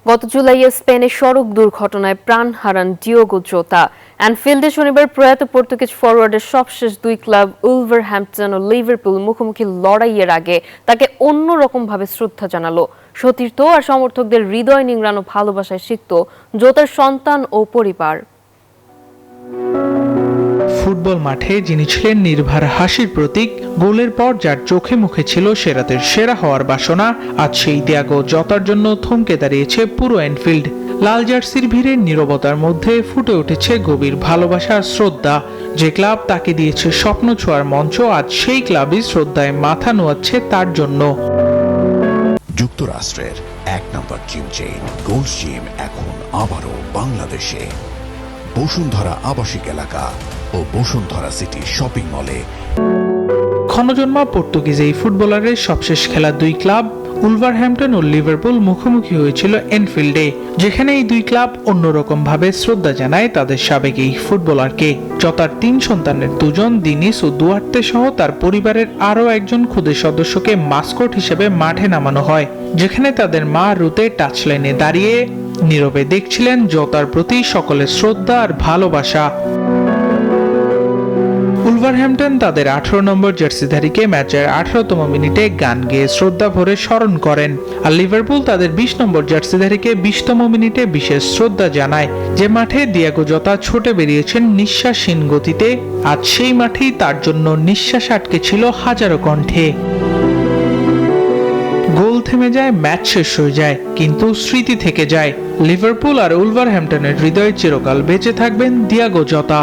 গত জুলাইয়ে স্পেনে সড়ক দুর্ঘটনায় প্রাণ হারান ডিয়েগো জোতা। অ্যানফিল্ডে শনিবার প্রয়াত পর্তুগিজ ফরওয়ার্ডের সবশেষ দুই ক্লাব উলভারহ্যাম্পটন ও লিভারপুল মুখোমুখি লড়াইয়ের আগে তাকে অন্যরকমভাবে শ্রদ্ধা জানালো। সতীর্থ আর সমর্থকদের হৃদয় নিংড়ানো ভালোবাসায় সিক্ত জোতার সন্তান ও পরিবার। ফুটবল মাঠে যিনি ছিলেন নির্ভার হাসির প্রতীক, গোলের পর যার চোখে মুখে ছিল সেরাতের সেরা হওয়ার বাসনা, আজ সেই ডিয়েগো জতার জন্য থমকে দাঁড়িয়েছে পুরো অ্যানফিল্ড। লাল জার্সির ভিড়ে নীরবতার মধ্যে ফুটে উঠেছে গভীর ভালোবাসা আর শ্রদ্ধা। যে ক্লাব তাকে দিয়েছে স্বপ্ন ছোঁয়ার মঞ্চ, আজ সেই ক্লাবই শ্রদ্ধায় মাথা নোয়াচ্ছে তার জন্য। যুক্তরাষ্ট্রের এক নম্বর জিম চেইন গোল্ড জিম এখন আবারও বাংলাদেশে। বসুন্ধরা আবাসিক এলাকা ও বসুন্ধরা সিটি শপিং মলে। ক্ষণজন্মা পর্তুগিজ এই ফুটবলারের সবশেষ খেলা দুই ক্লাব উলভারহ্যাম্পটন ও লিভারপুল মুখোমুখি হয়েছিল এনফিল্ডে, যেখানে এই দুই ক্লাব অন্যরকম ভাবে শ্রদ্ধা জানায় তাদের সাবেক এই ফুটবলারকে। জতার তিন সন্তানের দুজন, দিনিস ও দুয়ার্তে সহ তার পরিবারের আরও একজন খুদে সদস্যকে মাস্কট হিসেবে মাঠে নামানো হয়, যেখানে তাদের মা রুতে টাচলাইনে দাঁড়িয়ে নীরবে দেখছিলেন জতার প্রতি সকলের শ্রদ্ধা আর ভালোবাসা। উলভারহ্যাম্পটন তাদের 18 নম্বর জার্সিধারীকে ম্যাচের 18তম মিনিটে গান গেয়ে শ্রদ্ধা ভরে স্মরণ করেন, আর লিভারপুল তাদের 20 নম্বর জার্সিধারীকে 20তম মিনিটে বিশেষ শ্রদ্ধা জানায়। যে মাঠে ডিয়েগো জতা ছুটে বেরিয়েছেন নিঃশ্বাসহীন গতিতে, আজ সেই মাঠেই তার জন্য নিঃশ্বাস আটকে ছিল হাজারো কণ্ঠে। গোল থেমে যায়, ম্যাচ শেষ হয়ে যায়, কিন্তু স্মৃতি থেকে যায়। লিভারপুল আর উলভারহ্যাম্পটনের হৃদয়ে চিরকাল বেঁচে থাকবেন ডিয়েগো জতা।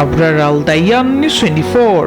Abrar Aldayan, News 24.